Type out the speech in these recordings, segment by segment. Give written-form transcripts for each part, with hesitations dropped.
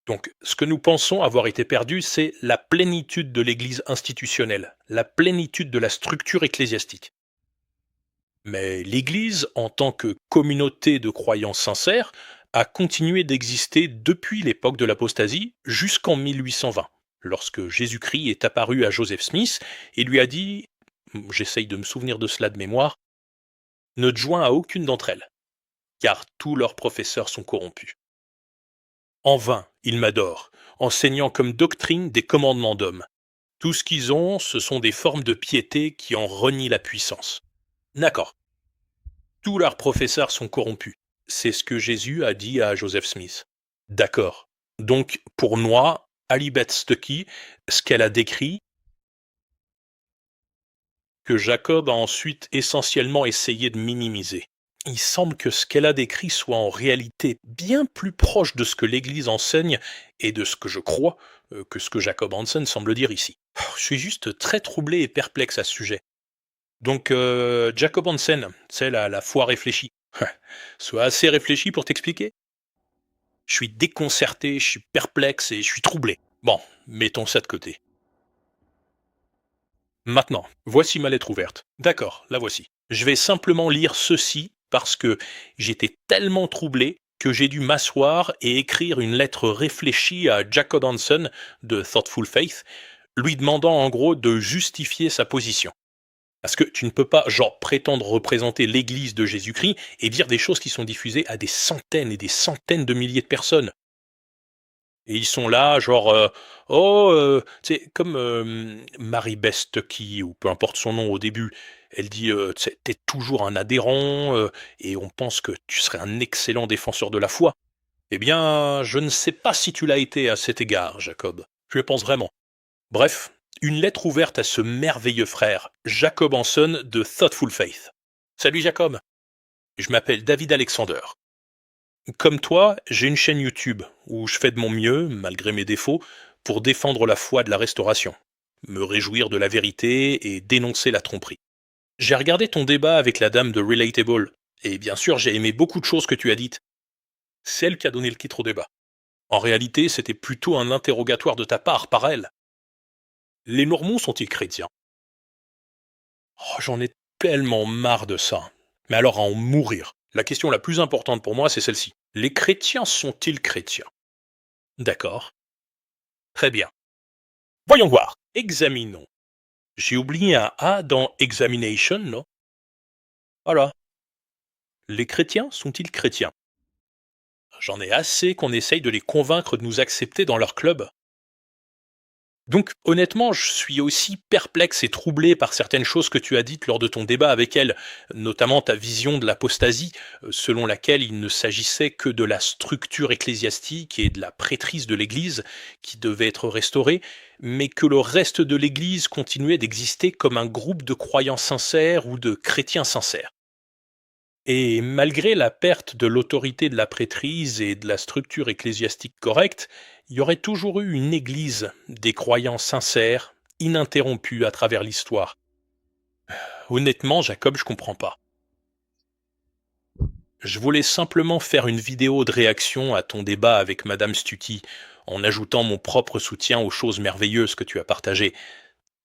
Donc, ce que nous pensons avoir été perdu, c'est la plénitude de l'Église institutionnelle, la plénitude de la structure ecclésiastique. Mais l'Église, en tant que communauté de croyants sincères, a continué d'exister depuis l'époque de l'apostasie jusqu'en 1820, lorsque Jésus-Christ est apparu à Joseph Smith et lui a dit, j'essaye de me souvenir de cela de mémoire, ne te joins à aucune d'entre elles, car tous leurs professeurs sont corrompus. En vain, ils m'adorent, enseignant comme doctrine des commandements d'hommes. Tout ce qu'ils ont, ce sont des formes de piété qui en renient la puissance. D'accord. Tous leurs professeurs sont corrompus. C'est ce que Jésus a dit à Joseph Smith. D'accord. Donc, pour moi, Alibeth Stuckey, ce qu'elle a décrit, que Jacob a ensuite essentiellement essayé de minimiser. Il semble que ce qu'elle a décrit soit en réalité bien plus proche de ce que l'Église enseigne et de ce que je crois que ce que Jacob Hansen semble dire ici. Je suis juste très troublé et perplexe à ce sujet. Donc, Jacob Hansen, c'est la foi réfléchie. Sois assez réfléchi pour t'expliquer. Je suis déconcerté, je suis perplexe et je suis troublé. Bon, mettons ça de côté. Maintenant, voici ma lettre ouverte. D'accord, la voici. Je vais simplement lire ceci parce que j'étais tellement troublé que j'ai dû m'asseoir et écrire une lettre réfléchie à Jacob Hansen de Thoughtful Faith, lui demandant en gros de justifier sa position. Parce que tu ne peux pas, genre, prétendre représenter l'Église de Jésus-Christ et dire des choses qui sont diffusées à des centaines et des centaines de milliers de personnes. Et ils sont là, genre, oh, tu sais, comme Mary Beth Stuckey, ou peu importe son nom au début, elle dit, tu sais, t'es toujours un adhérent, et on pense que tu serais un excellent défenseur de la foi. Eh bien, je ne sais pas si tu l'as été à cet égard, Jacob. Je le pense vraiment. Bref, une lettre ouverte à ce merveilleux frère, Jacob Hanson de Thoughtful Faith. Salut Jacob, je m'appelle David Alexander. Comme toi, j'ai une chaîne YouTube où je fais de mon mieux, malgré mes défauts, pour défendre la foi de la restauration, me réjouir de la vérité et dénoncer la tromperie. J'ai regardé ton débat avec la dame de Relatable, et bien sûr j'ai aimé beaucoup de choses que tu as dites. C'est elle qui a donné le titre au débat. En réalité, c'était plutôt un interrogatoire de ta part par elle. Les Mormons sont-ils chrétiens? Oh, j'en ai tellement marre de ça. Mais alors à en mourir. La question la plus importante pour moi, c'est celle-ci. Les chrétiens sont-ils chrétiens? D'accord. Très bien. Voyons voir. Examinons. J'ai oublié un A dans examination, non? Voilà. Les chrétiens sont-ils chrétiens? J'en ai assez qu'on essaye de les convaincre de nous accepter dans leur club. Donc honnêtement, je suis aussi perplexe et troublé par certaines choses que tu as dites lors de ton débat avec elle, notamment ta vision de l'apostasie, selon laquelle il ne s'agissait que de la structure ecclésiastique et de la prêtrise de l'Église qui devait être restaurée, mais que le reste de l'Église continuait d'exister comme un groupe de croyants sincères ou de chrétiens sincères. Et malgré la perte de l'autorité de la prêtrise et de la structure ecclésiastique correcte, il y aurait toujours eu une église des croyants sincères, ininterrompue à travers l'histoire. Honnêtement, Jacob, je comprends pas. Je voulais simplement faire une vidéo de réaction à ton débat avec Madame Stuti, en ajoutant mon propre soutien aux choses merveilleuses que tu as partagées.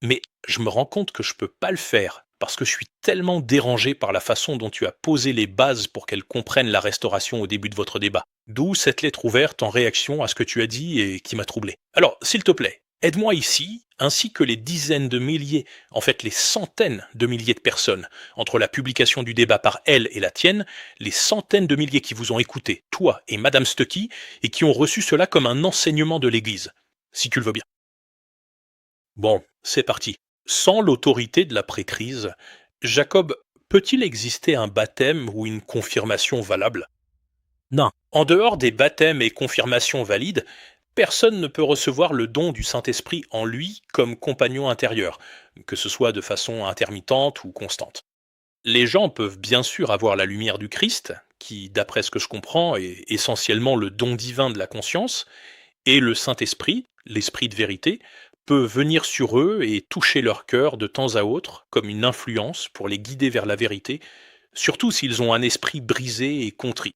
Mais je me rends compte que je peux pas le faire parce que je suis tellement dérangé par la façon dont tu as posé les bases pour qu'elle comprenne la restauration au début de votre débat. D'où cette lettre ouverte en réaction à ce que tu as dit et qui m'a troublé. Alors, s'il te plaît, aide-moi ici, ainsi que les dizaines de milliers, en fait les centaines de milliers de personnes, entre la publication du débat par elle et la tienne, les centaines de milliers qui vous ont écouté, toi et Madame Stuckey, et qui ont reçu cela comme un enseignement de l'Église, si tu le veux bien. Bon, c'est parti. Sans l'autorité de la prêtrise, Jacob, peut-il exister un baptême ou une confirmation valable? Non. En dehors des baptêmes et confirmations valides, personne ne peut recevoir le don du Saint-Esprit en lui comme compagnon intérieur, que ce soit de façon intermittente ou constante. Les gens peuvent bien sûr avoir la lumière du Christ, qui, d'après ce que je comprends, est essentiellement le don divin de la conscience, et le Saint-Esprit, l'Esprit de vérité, peut venir sur eux et toucher leur cœur de temps à autre, comme une influence pour les guider vers la vérité, surtout s'ils ont un esprit brisé et contrit.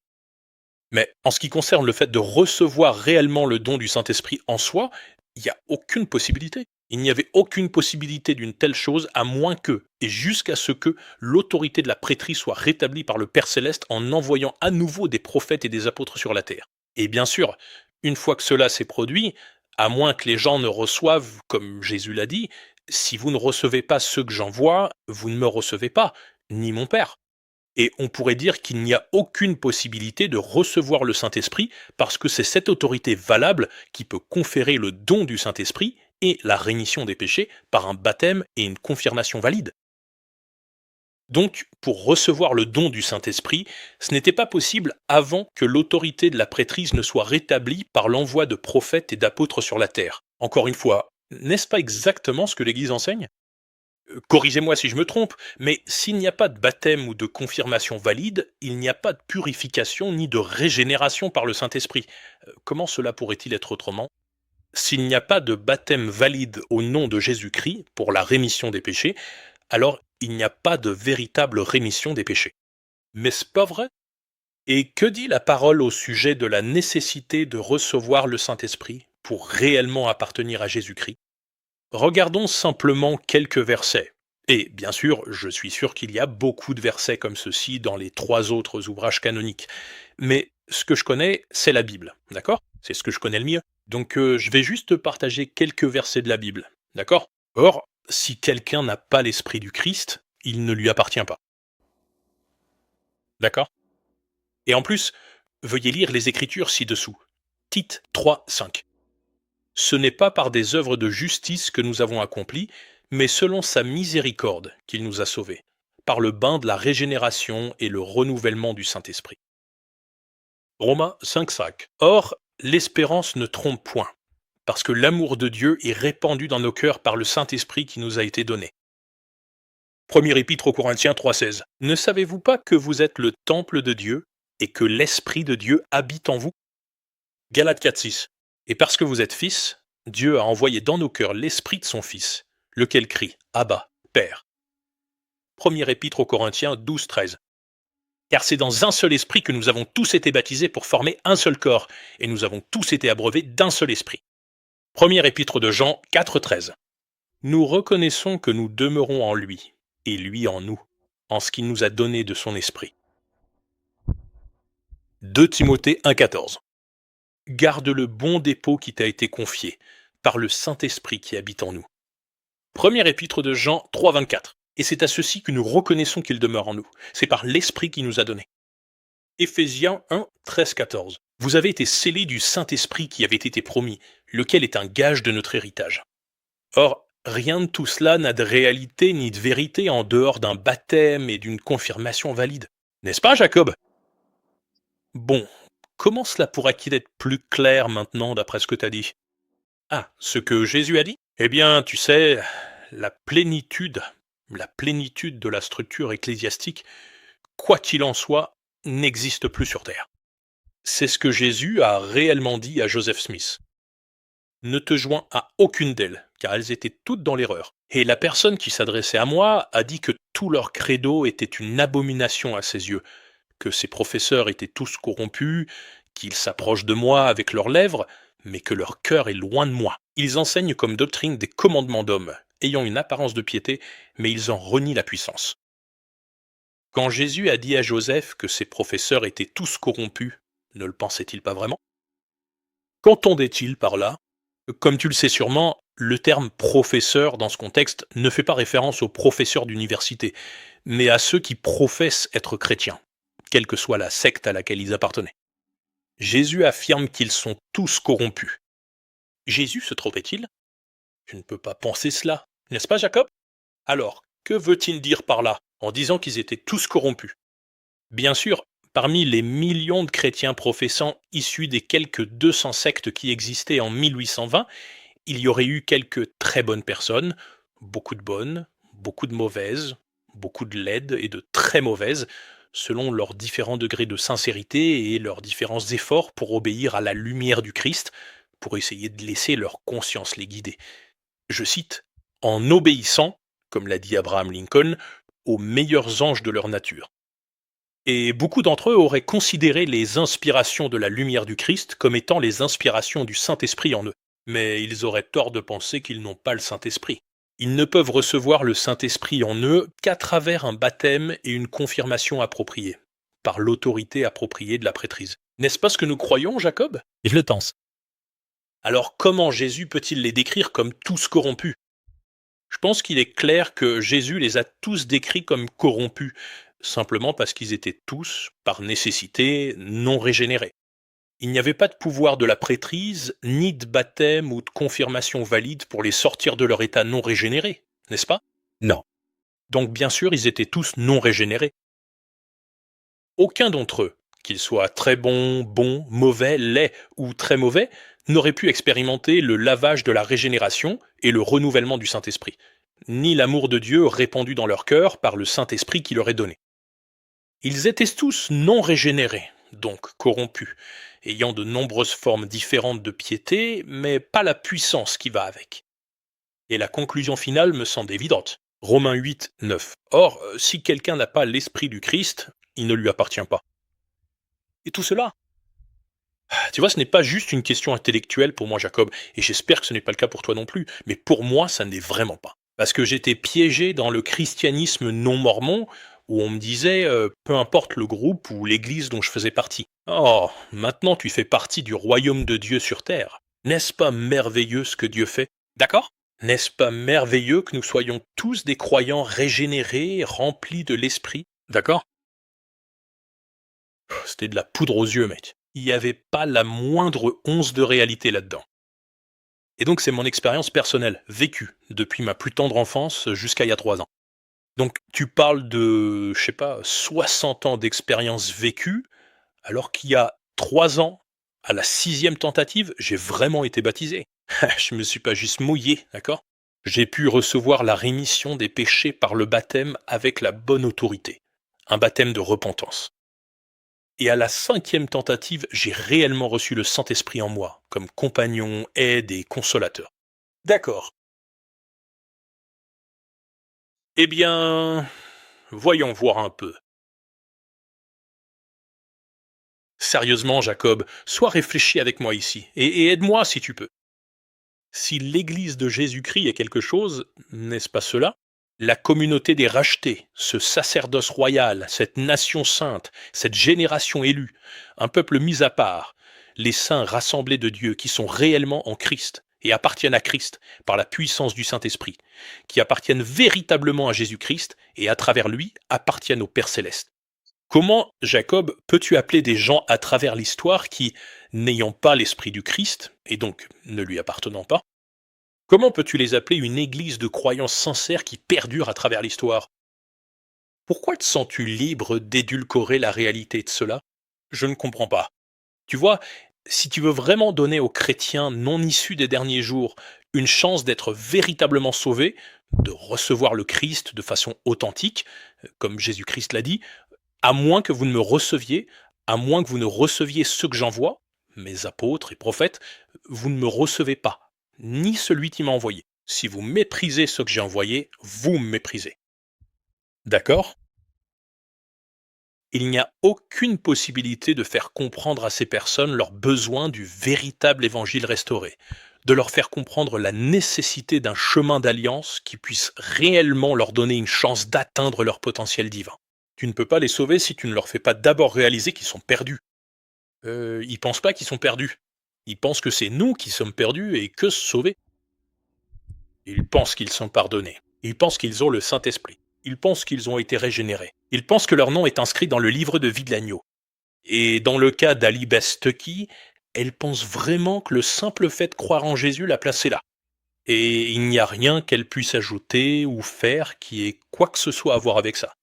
Mais en ce qui concerne le fait de recevoir réellement le don du Saint-Esprit en soi, il n'y a aucune possibilité. Il n'y avait aucune possibilité d'une telle chose à moins que, et jusqu'à ce que, l'autorité de la prêtrise soit rétablie par le Père Céleste en envoyant à nouveau des prophètes et des apôtres sur la terre. Et bien sûr, une fois que cela s'est produit, à moins que les gens ne reçoivent, comme Jésus l'a dit, si vous ne recevez pas ceux que j'envoie, vous ne me recevez pas, ni mon Père. Et on pourrait dire qu'il n'y a aucune possibilité de recevoir le Saint-Esprit parce que c'est cette autorité valable qui peut conférer le don du Saint-Esprit et la rémission des péchés par un baptême et une confirmation valide. Donc, pour recevoir le don du Saint-Esprit, ce n'était pas possible avant que l'autorité de la prêtrise ne soit rétablie par l'envoi de prophètes et d'apôtres sur la terre. Encore une fois, n'est-ce pas exactement ce que l'Église enseigne? Corrigez-moi si je me trompe, mais s'il n'y a pas de baptême ou de confirmation valide, il n'y a pas de purification ni de régénération par le Saint-Esprit. Comment cela pourrait-il être autrement? S'il n'y a pas de baptême valide au nom de Jésus-Christ pour la rémission des péchés, alors il n'y a pas de véritable rémission des péchés. Mais c'est pas vrai? Et que dit la parole au sujet de la nécessité de recevoir le Saint-Esprit pour réellement appartenir à Jésus-Christ? Regardons simplement quelques versets. Et bien sûr, je suis sûr qu'il y a beaucoup de versets comme ceci dans les 3 autres ouvrages canoniques. Mais ce que je connais, c'est la Bible, d'accord? C'est ce que je connais le mieux. Donc je vais juste partager quelques versets de la Bible, d'accord? Or, si quelqu'un n'a pas l'esprit du Christ, il ne lui appartient pas, d'accord? Et en plus, veuillez lire les Écritures ci-dessous. Tite 3:5. Ce n'est pas par des œuvres de justice que nous avons accompli, mais selon sa miséricorde qu'il nous a sauvés, par le bain de la régénération et le renouvellement du Saint-Esprit. Romains 5:5. Or, l'espérance ne trompe point, parce que l'amour de Dieu est répandu dans nos cœurs par le Saint-Esprit qui nous a été donné. Premier épître aux Corinthiens 3:16. Ne savez-vous pas que vous êtes le temple de Dieu et que l'Esprit de Dieu habite en vous? Galates 4:6. Et parce que vous êtes fils, Dieu a envoyé dans nos cœurs l'Esprit de son Fils, lequel crie Abba, Père. Premier épître aux Corinthiens 12:13. Car c'est dans un seul esprit que nous avons tous été baptisés pour former un seul corps, et nous avons tous été abreuvés d'un seul esprit. Premier épître de Jean 4:13. Nous reconnaissons que nous demeurons en lui, et lui en nous, en ce qu'il nous a donné de son esprit. 2 Timothée 1:14. Garde le bon dépôt qui t'a été confié, par le Saint-Esprit qui habite en nous. Premier épître de Jean 3:24. Et c'est à ceci que nous reconnaissons qu'il demeure en nous. C'est par l'Esprit qu'il nous a donné. Éphésiens 1:13-14. Vous avez été scellés du Saint-Esprit qui avait été promis, lequel est un gage de notre héritage. Or, rien de tout cela n'a de réalité ni de vérité en dehors d'un baptême et d'une confirmation valide. N'est-ce pas, Jacob? Bon, comment cela pourrait-il être plus clair maintenant d'après ce que tu as dit? Ah, ce que Jésus a dit? Eh bien, tu sais, la plénitude, la plénitude de la structure ecclésiastique, quoi qu'il en soit, n'existe plus sur Terre. C'est ce que Jésus a réellement dit à Joseph Smith. Ne te joins à aucune d'elles, car elles étaient toutes dans l'erreur. Et la personne qui s'adressait à moi a dit que tout leur credo était une abomination à ses yeux, que ses professeurs étaient tous corrompus, qu'ils s'approchent de moi avec leurs lèvres, mais que leur cœur est loin de moi. Ils enseignent comme doctrine des commandements d'hommes, ayant une apparence de piété, mais ils en renient la puissance. Quand Jésus a dit à Joseph que ses professeurs étaient tous corrompus, ne le pensait-il pas vraiment? Qu'entendait-il par là? Comme tu le sais sûrement, le terme professeur dans ce contexte ne fait pas référence aux professeurs d'université, mais à ceux qui professent être chrétiens, quelle que soit la secte à laquelle ils appartenaient. Jésus affirme qu'ils sont tous corrompus. Jésus se trompait-il? Je ne peux pas penser cela, n'est-ce pas, Jacob? Alors, que veut-il dire par là, en disant qu'ils étaient tous corrompus? Bien sûr, parmi les millions de chrétiens professants issus des quelques 200 sectes qui existaient en 1820, il y aurait eu quelques très bonnes personnes, beaucoup de bonnes, beaucoup de mauvaises, beaucoup de laides et de très mauvaises, selon leurs différents degrés de sincérité et leurs différents efforts pour obéir à la lumière du Christ, pour essayer de laisser leur conscience les guider. Je cite, en obéissant, comme l'a dit Abraham Lincoln, aux meilleurs anges de leur nature. Et beaucoup d'entre eux auraient considéré les inspirations de la lumière du Christ comme étant les inspirations du Saint-Esprit en eux. Mais ils auraient tort de penser qu'ils n'ont pas le Saint-Esprit. Ils ne peuvent recevoir le Saint-Esprit en eux qu'à travers un baptême et une confirmation appropriée, par l'autorité appropriée de la prêtrise. N'est-ce pas ce que nous croyons, Jacob? Et je le pense. Alors comment Jésus peut-il les décrire comme tous corrompus? Je pense qu'il est clair que Jésus les a tous décrits comme corrompus, simplement parce qu'ils étaient tous, par nécessité, non régénérés. Il n'y avait pas de pouvoir de la prêtrise, ni de baptême ou de confirmation valide pour les sortir de leur état non régénéré, n'est-ce pas? Non. Donc bien sûr, ils étaient tous non régénérés. Aucun d'entre eux, qu'ils soient très bons, bons, mauvais, laids ou très mauvais, n'aurait pu expérimenter le lavage de la régénération et le renouvellement du Saint-Esprit, ni l'amour de Dieu répandu dans leur cœur par le Saint-Esprit qui leur est donné. Ils étaient tous non régénérés, donc corrompus, ayant de nombreuses formes différentes de piété, mais pas la puissance qui va avec. Et la conclusion finale me semble évidente. Romains 8, 9. Or, si quelqu'un n'a pas l'esprit du Christ, il ne lui appartient pas. Et tout cela, tu vois, ce n'est pas juste une question intellectuelle pour moi, Jacob, et j'espère que ce n'est pas le cas pour toi non plus, mais pour moi, ça ne l'est vraiment pas. Parce que j'étais piégé dans le christianisme non mormon, où on me disait, peu importe le groupe ou l'église dont je faisais partie. Oh, maintenant tu fais partie du royaume de Dieu sur terre. N'est-ce pas merveilleux ce que Dieu fait? D'accord? N'est-ce pas merveilleux que nous soyons tous des croyants régénérés, remplis de l'esprit? D'accord? C'était de la poudre aux yeux, mec. Il n'y avait pas la moindre once de réalité là-dedans. Et donc c'est mon expérience personnelle, vécue, depuis ma plus tendre enfance jusqu'à il y a 3 ans. Donc tu parles de, je sais pas, 60 ans d'expérience vécue, alors qu'il y a 3 ans, à la 6e tentative, j'ai vraiment été baptisé. Je me suis pas juste mouillé, d'accord? J'ai pu recevoir la rémission des péchés par le baptême avec la bonne autorité. Un baptême de repentance. Et à la 5e tentative, j'ai réellement reçu le Saint-Esprit en moi, comme compagnon, aide et consolateur. D'accord. Eh bien, voyons voir un peu. Sérieusement, Jacob, sois réfléchi avec moi ici, et aide-moi si tu peux. Si l'Église de Jésus-Christ est quelque chose, n'est-ce pas cela? La communauté des rachetés, ce sacerdoce royal, cette nation sainte, cette génération élue, un peuple mis à part, les saints rassemblés de Dieu qui sont réellement en Christ et appartiennent à Christ par la puissance du Saint-Esprit, qui appartiennent véritablement à Jésus-Christ et à travers lui appartiennent au Père céleste. Comment, Jacob, peux-tu appeler des gens à travers l'histoire qui, n'ayant pas l'esprit du Christ, et donc ne lui appartenant pas, comment peux-tu les appeler une église de croyants sincères qui perdure à travers l'histoire? Pourquoi te sens-tu libre d'édulcorer la réalité de cela? Je ne comprends pas. Tu vois, si tu veux vraiment donner aux chrétiens non issus des derniers jours une chance d'être véritablement sauvés, de recevoir le Christ de façon authentique, comme Jésus-Christ l'a dit, à moins que vous ne me receviez, à moins que vous ne receviez ceux que j'envoie, mes apôtres et prophètes, vous ne me recevez pas, ni celui qui m'a envoyé. Si vous méprisez ceux que j'ai envoyés, vous me méprisez. D'accord? Il n'y a aucune possibilité de faire comprendre à ces personnes leur besoin du véritable évangile restauré, de leur faire comprendre la nécessité d'un chemin d'alliance qui puisse réellement leur donner une chance d'atteindre leur potentiel divin. Tu ne peux pas les sauver si tu ne leur fais pas d'abord réaliser qu'ils sont perdus. Ils pensent pas qu'ils sont perdus. Ils pensent que c'est nous qui sommes perdus et que sauver. Ils pensent qu'ils sont pardonnés. Ils pensent qu'ils ont le Saint-Esprit. Ils pensent qu'ils ont été régénérés. Ils pensent que leur nom est inscrit dans le livre de vie de l'agneau. Et dans le cas d'Ali Stucky, elle pense vraiment que le simple fait de croire en Jésus l'a placée là. Et il n'y a rien qu'elle puisse ajouter ou faire qui ait quoi que ce soit à voir avec ça.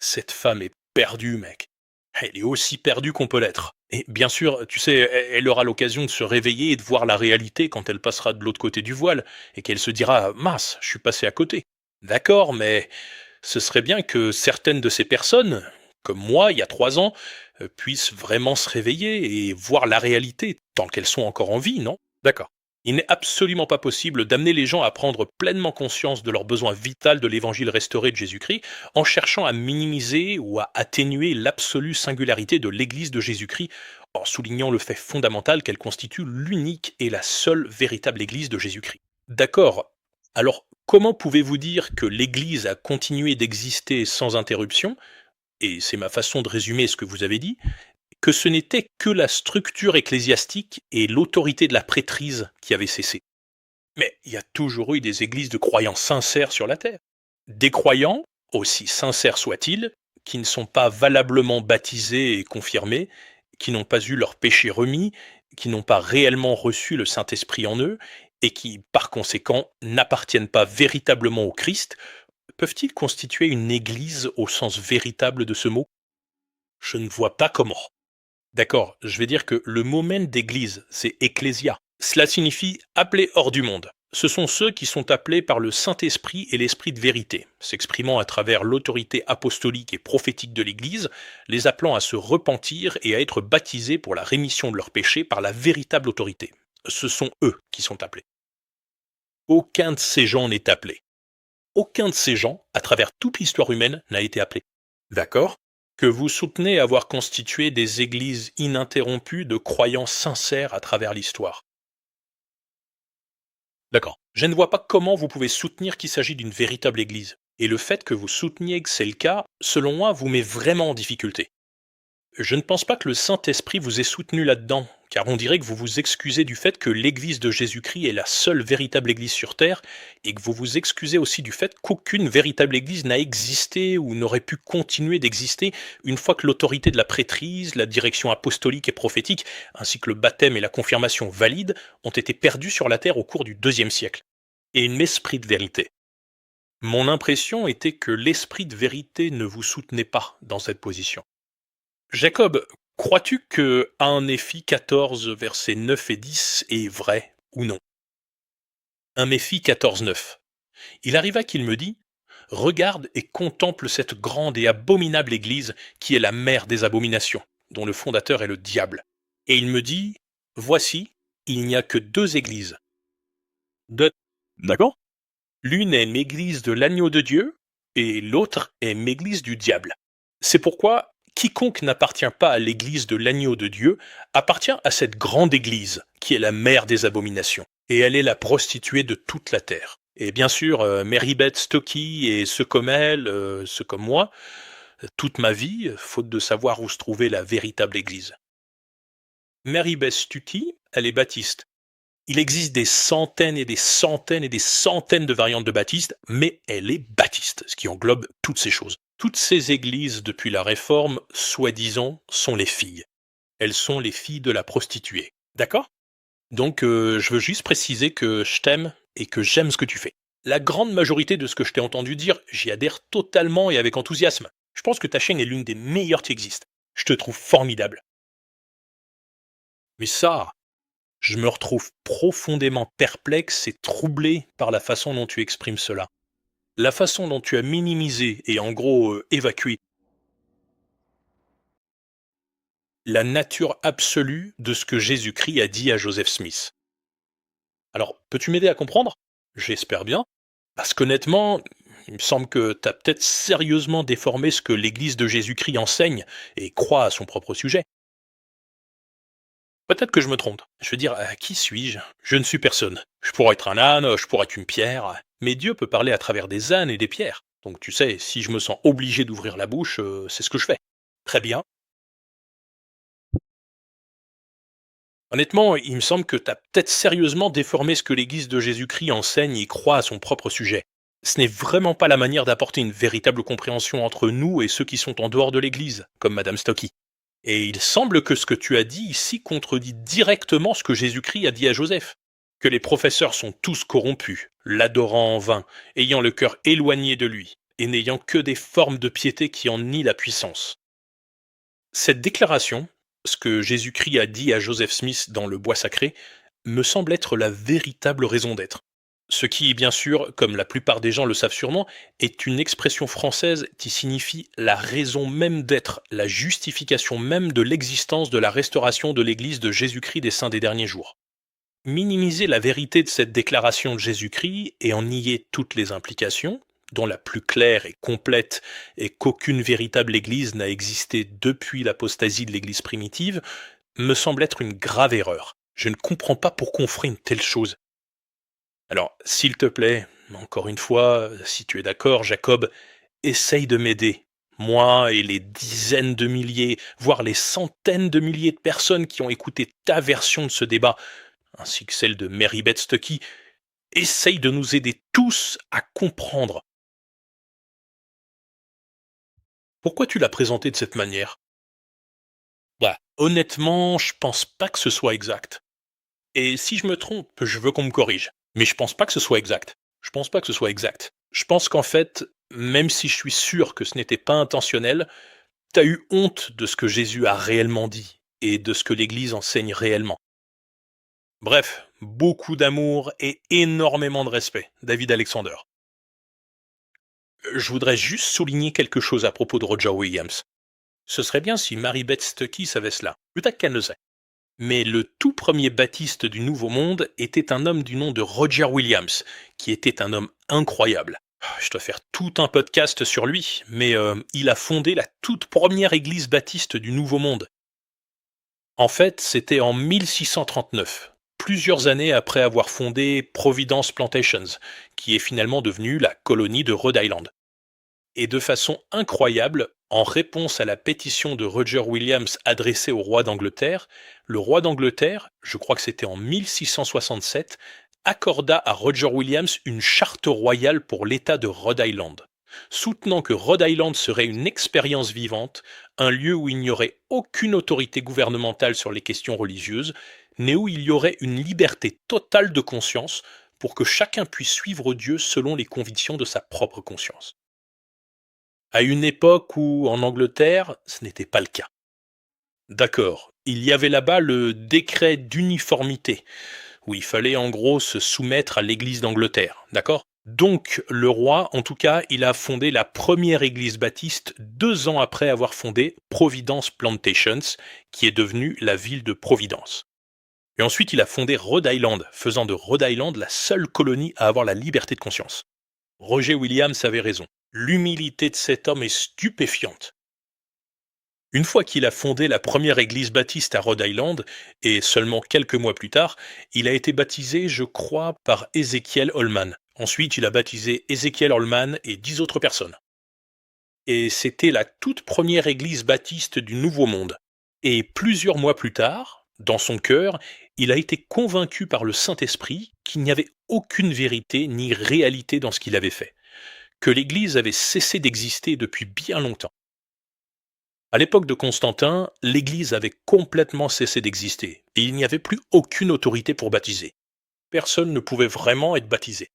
Cette femme est perdue, mec. Elle est aussi perdue qu'on peut l'être. Et bien sûr, tu sais, elle aura l'occasion de se réveiller et de voir la réalité quand elle passera de l'autre côté du voile, et qu'elle se dira mince, je suis passé à côté. D'accord, mais ce serait bien que certaines de ces personnes, comme moi il y a 3 ans, puissent vraiment se réveiller et voir la réalité tant qu'elles sont encore en vie, non? D'accord. Il n'est absolument pas possible d'amener les gens à prendre pleinement conscience de leur besoin vital de l'évangile restauré de Jésus-Christ en cherchant à minimiser ou à atténuer l'absolue singularité de l'Église de Jésus-Christ, en soulignant le fait fondamental qu'elle constitue l'unique et la seule véritable Église de Jésus-Christ. D'accord. Alors, comment pouvez-vous dire que l'Église a continué d'exister sans interruption, et c'est ma façon de résumer ce que vous avez dit, que ce n'était que la structure ecclésiastique et l'autorité de la prêtrise qui avaient cessé? Mais il y a toujours eu des églises de croyants sincères sur la terre. Des croyants, aussi sincères soient-ils, qui ne sont pas valablement baptisés et confirmés, qui n'ont pas eu leur péché remis, qui n'ont pas réellement reçu le Saint-Esprit en eux, et qui, par conséquent, n'appartiennent pas véritablement au Christ, peuvent-ils constituer une église au sens véritable de ce mot? Je ne vois pas comment. D'accord, je vais dire que le mot même d'église, c'est ecclésia. Cela signifie appelé hors du monde. Ce sont ceux qui sont appelés par le Saint-Esprit et l'Esprit de vérité, s'exprimant à travers l'autorité apostolique et prophétique de l'Église, les appelant à se repentir et à être baptisés pour la rémission de leurs péchés par la véritable autorité. Ce sont eux qui sont appelés. Aucun de ces gens n'est appelé. Aucun de ces gens, à travers toute l'histoire humaine, n'a été appelé. D'accord? Que vous soutenez avoir constitué des églises ininterrompues de croyants sincères à travers l'histoire. D'accord. Je ne vois pas comment vous pouvez soutenir qu'il s'agit d'une véritable église. Et le fait que vous souteniez que c'est le cas, selon moi, vous met vraiment en difficulté. Je ne pense pas que le Saint-Esprit vous ait soutenu là-dedans, car on dirait que vous vous excusez du fait que l'Église de Jésus-Christ est la seule véritable Église sur Terre, et que vous vous excusez aussi du fait qu'aucune véritable Église n'a existé ou n'aurait pu continuer d'exister une fois que l'autorité de la prêtrise, la direction apostolique et prophétique, ainsi que le baptême et la confirmation valide, ont été perdus sur la Terre au cours du IIe siècle. Et une esprit de vérité. Mon impression était que l'esprit de vérité ne vous soutenait pas dans cette position. Jacob, crois-tu que 1 Éphi 14, versets 9 et 10 est vrai ou non? 1 Éphi 14, 9. Il arriva qu'il me dit: Regarde et contemple cette grande et abominable église qui est la mère des abominations, dont le fondateur est le diable. Et il me dit: Voici, il n'y a que deux églises. D'accord? L'une est l'église de l'agneau de Dieu, et l'autre est l'église du diable. C'est pourquoi quiconque n'appartient pas à l'église de l'agneau de Dieu appartient à cette grande église, qui est la mère des abominations, et elle est la prostituée de toute la terre. Et bien sûr, Mary-Beth Stocky et ceux comme elle, ceux comme moi, toute ma vie, faute de savoir où se trouvait la véritable église. Mary-Beth Stocky, elle est baptiste. Il existe des centaines et des centaines et des centaines de variantes de baptiste, mais elle est baptiste, ce qui englobe toutes ces choses. Toutes ces églises depuis la Réforme, soi-disant, sont les filles. Elles sont les filles de la prostituée. D'accord? Donc je veux juste préciser que je t'aime et que j'aime ce que tu fais. La grande majorité de ce que je t'ai entendu dire, j'y adhère totalement et avec enthousiasme. Je pense que ta chaîne est l'une des meilleures qui existent. Je te trouve formidable. Mais ça, je me retrouve profondément perplexe et troublé par la façon dont tu exprimes cela. La façon dont tu as minimisé et en gros évacué la nature absolue de ce que Jésus-Christ a dit à Joseph Smith. Alors, peux-tu m'aider à comprendre? J'espère bien. Parce qu'honnêtement, il me semble que tu as peut-être sérieusement déformé ce que l'Église de Jésus-Christ enseigne et croit à son propre sujet. Peut-être que je me trompe. Je veux dire, qui suis-je? Je ne suis personne. Je pourrais être un âne, je pourrais être une pierre, mais Dieu peut parler à travers des ânes et des pierres. Donc tu sais, si je me sens obligé d'ouvrir la bouche, c'est ce que je fais. Très bien. Honnêtement, il me semble que tu as peut-être sérieusement déformé ce que l'Église de Jésus-Christ enseigne et croit à son propre sujet. Ce n'est vraiment pas la manière d'apporter une véritable compréhension entre nous et ceux qui sont en dehors de l'Église, comme Madame Stocky. Et il semble que ce que tu as dit ici contredit directement ce que Jésus-Christ a dit à Joseph. Que les professeurs sont tous corrompus, l'adorant en vain, ayant le cœur éloigné de lui, et n'ayant que des formes de piété qui en nient la puissance. Cette déclaration, ce que Jésus-Christ a dit à Joseph Smith dans le bois sacré, me semble être la véritable raison d'être. Ce qui, bien sûr, comme la plupart des gens le savent sûrement, est une expression française qui signifie la raison même d'être, la justification même de l'existence de la restauration de l'Église de Jésus-Christ des saints des derniers jours. Minimiser la vérité de cette déclaration de Jésus-Christ et en nier toutes les implications, dont la plus claire et complète est qu'aucune véritable Église n'a existé depuis l'apostasie de l'Église primitive, me semble être une grave erreur. Je ne comprends pas pourquoi on ferait une telle chose. Alors, s'il te plaît, encore une fois, si tu es d'accord, Jacob, essaye de m'aider. Moi et les dizaines de milliers, voire les centaines de milliers de personnes qui ont écouté ta version de ce débat, ainsi que celle de Mary Beth Stuckey, essaye de nous aider tous à comprendre. Pourquoi tu l'as présenté de cette manière? Bah, honnêtement, je pense pas que ce soit exact. Et si je me trompe, je veux qu'on me corrige. Mais je pense pas que ce soit exact. Je pense pas que ce soit exact. Je pense qu'en fait, même si je suis sûr que ce n'était pas intentionnel, t'as eu honte de ce que Jésus a réellement dit et de ce que l'Église enseigne réellement. Bref, beaucoup d'amour et énormément de respect, David Alexander. Je voudrais juste souligner quelque chose à propos de Roger Williams. Ce serait bien si Mary-Beth Stuckey savait cela. Peut-être qu'elle le sait. Mais le tout premier baptiste du Nouveau Monde était un homme du nom de Roger Williams, qui était un homme incroyable. Je dois faire tout un podcast sur lui, mais il a fondé la toute première église baptiste du Nouveau Monde. En fait, c'était en 1639, plusieurs années après avoir fondé Providence Plantations, qui est finalement devenue la colonie de Rhode Island. Et de façon incroyable, en réponse à la pétition de Roger Williams adressée au roi d'Angleterre, le roi d'Angleterre, je crois que c'était en 1667, accorda à Roger Williams une charte royale pour l'État de Rhode Island, soutenant que Rhode Island serait une expérience vivante, un lieu où il n'y aurait aucune autorité gouvernementale sur les questions religieuses, mais où il y aurait une liberté totale de conscience pour que chacun puisse suivre Dieu selon les convictions de sa propre conscience. À une époque où, en Angleterre, ce n'était pas le cas. D'accord, il y avait là-bas le décret d'uniformité, où il fallait en gros se soumettre à l'église d'Angleterre, d'accord? Donc le roi, en tout cas, il a fondé la première église baptiste 2 ans après avoir fondé Providence Plantations, qui est devenue la ville de Providence. Et ensuite il a fondé Rhode Island, faisant de Rhode Island la seule colonie à avoir la liberté de conscience. Roger Williams avait raison. L'humilité de cet homme est stupéfiante. Une fois qu'il a fondé la première église baptiste à Rhode Island, et seulement quelques mois plus tard, il a été baptisé, je crois, par Ezekiel Holman. Ensuite, il a baptisé Ezekiel Holman et 10 autres personnes. Et c'était la toute première église baptiste du Nouveau Monde. Et plusieurs mois plus tard, dans son cœur, il a été convaincu par le Saint-Esprit qu'il n'y avait aucune vérité ni réalité dans ce qu'il avait fait, que l'Église avait cessé d'exister depuis bien longtemps. À l'époque de Constantin, l'Église avait complètement cessé d'exister, et il n'y avait plus aucune autorité pour baptiser. Personne ne pouvait vraiment être baptisé.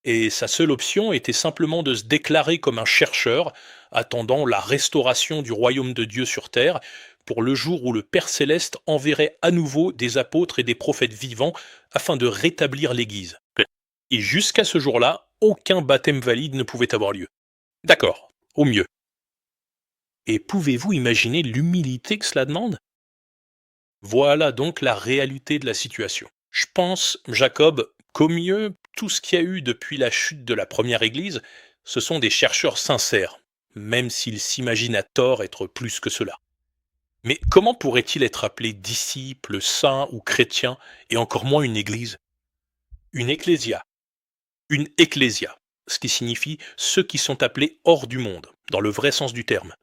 Et sa seule option était simplement de se déclarer comme un chercheur, attendant la restauration du royaume de Dieu sur terre, pour le jour où le Père céleste enverrait à nouveau des apôtres et des prophètes vivants afin de rétablir l'Église. Et jusqu'à ce jour-là, aucun baptême valide ne pouvait avoir lieu. D'accord, au mieux. Et pouvez-vous imaginer l'humilité que cela demande? Voilà donc la réalité de la situation. Je pense, Jacob, qu'au mieux, tout ce qu'il y a eu depuis la chute de la première Église, ce sont des chercheurs sincères, même s'ils s'imaginent à tort être plus que cela. Mais comment pourrait-il être appelé disciple, saint ou chrétien, et encore moins une Église? Une ecclésia. Une ecclésia, ce qui signifie ceux qui sont appelés hors du monde, dans le vrai sens du terme.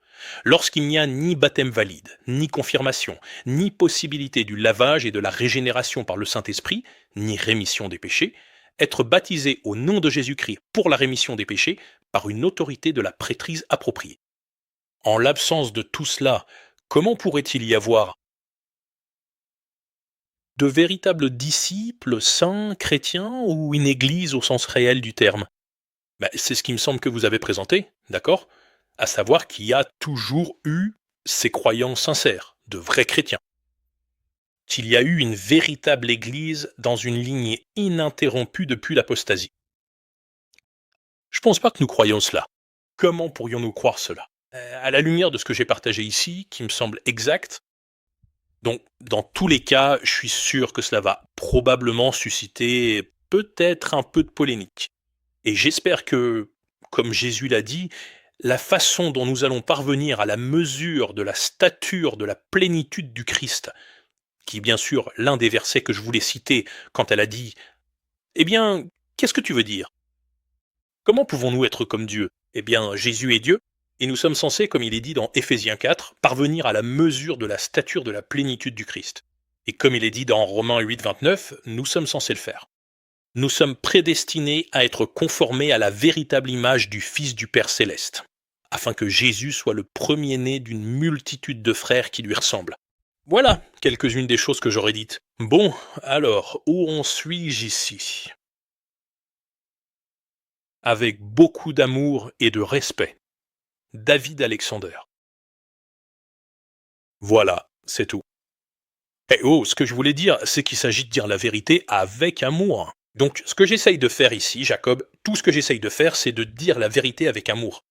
Lorsqu'il n'y a ni baptême valide, ni confirmation, ni possibilité du lavage et de la régénération par le Saint-Esprit, ni rémission des péchés, être baptisé au nom de Jésus-Christ pour la rémission des péchés par une autorité de la prêtrise appropriée. En l'absence de tout cela, comment pourrait-il y avoir de véritables disciples, saints, chrétiens ou une église au sens réel du terme? C'est ce qui me semble que vous avez présenté, d'accord? À savoir qu'il y a toujours eu ces croyants sincères, de vrais chrétiens. Qu'il y a eu une véritable église dans une lignée ininterrompue depuis l'apostasie. Je pense pas que nous croyons cela. Comment pourrions-nous croire cela? À la lumière de ce que j'ai partagé ici, qui me semble exact, Donc, dans tous les cas, je suis sûr que cela va probablement susciter peut-être un peu de polémique. Et j'espère que, comme Jésus l'a dit, la façon dont nous allons parvenir à la mesure de la stature de la plénitude du Christ, qui est bien sûr l'un des versets que je voulais citer quand elle a dit Eh bien, qu'est-ce que tu veux dire? Comment pouvons-nous être comme Dieu? Eh bien, Jésus est Dieu, et nous sommes censés, comme il est dit dans Éphésiens 4, parvenir à la mesure de la stature de la plénitude du Christ. Et comme il est dit dans Romains 8, 29, nous sommes censés le faire. Nous sommes prédestinés à être conformés à la véritable image du Fils du Père céleste, afin que Jésus soit le premier-né d'une multitude de frères qui lui ressemblent. Voilà quelques-unes des choses que j'aurais dites. Bon, alors, où en suis-je ici? Avec beaucoup d'amour et de respect, David Alexander. Voilà, c'est tout. Eh oh, ce que je voulais dire, c'est qu'il s'agit de dire la vérité avec amour. Donc, ce que j'essaye de faire ici, Jacob, tout ce que j'essaye de faire, c'est de dire la vérité avec amour.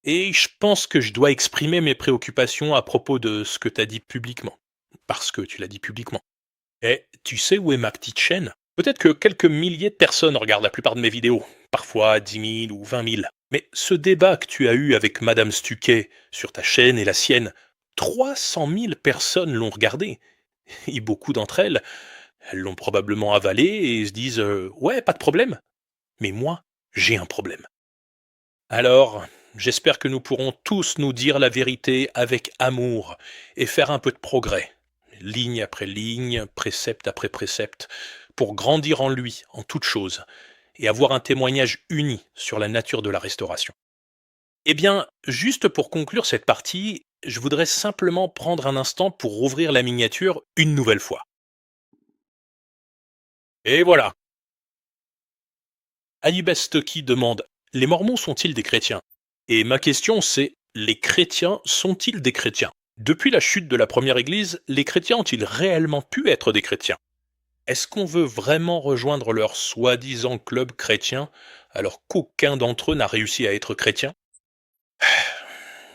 Et je pense que je dois exprimer mes préoccupations à propos de ce que tu as dit publiquement. Parce que tu l'as dit publiquement. Eh, tu sais où est ma petite chaîne? Peut-être que quelques milliers de personnes regardent la plupart de mes vidéos, parfois 10 000 ou 20 000. Mais ce débat que tu as eu avec Madame Stuquet sur ta chaîne et la sienne, 300 000 personnes l'ont regardé. Et beaucoup d'entre elles, elles l'ont probablement avalé et se disent ouais, pas de problème. Mais moi, j'ai un problème. Alors, j'espère que nous pourrons tous nous dire la vérité avec amour et faire un peu de progrès, ligne après ligne, précepte après précepte, pour grandir en lui, en toute chose, et avoir un témoignage uni sur la nature de la restauration. Eh bien, juste pour conclure cette partie, je voudrais simplement prendre un instant pour rouvrir la miniature une nouvelle fois. Et voilà. Anubis Stocky demande Les Mormons sont-ils des chrétiens? Et ma question c'est les chrétiens sont-ils des chrétiens? Depuis la chute de la première église, les chrétiens ont-ils réellement pu être des chrétiens? Est-ce qu'on veut vraiment rejoindre leur soi-disant club chrétien alors qu'aucun d'entre eux n'a réussi à être chrétien?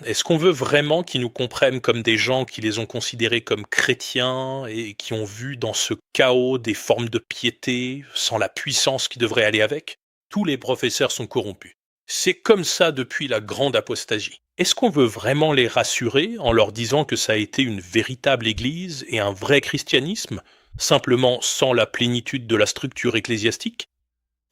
Est-ce qu'on veut vraiment qu'ils nous comprennent comme des gens qui les ont considérés comme chrétiens et qui ont vu dans ce chaos des formes de piété sans la puissance qui devrait aller avec? Tous les professeurs sont corrompus. C'est comme ça depuis la grande apostasie. Est-ce qu'on veut vraiment les rassurer en leur disant que ça a été une véritable église et un vrai christianisme, simplement sans la plénitude de la structure ecclésiastique?